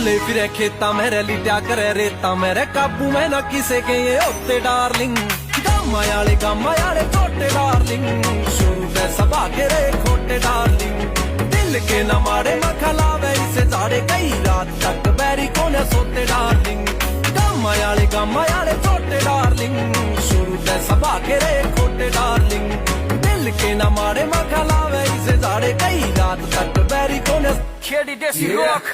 चले फिरे खेता मेरे लिटा करे रेता मेरे काबू में न किसे के ये होते डार्लिंग गामा याले छोटे डार्लिंग शुरू में सबा के रे खोटे डार्लिंग दिल के न मारे मखलावे इसे जाड़े कई रात तक बैरी कोने सोते डार्लिंग गामा याले छोटे डार्लिंग शुरू में सबा के रे खोटे डार्लिंग दिल के न मारे मखलावे इसे जाड़े कई रात तक बैरी कोने खेड़ी देसी रॉक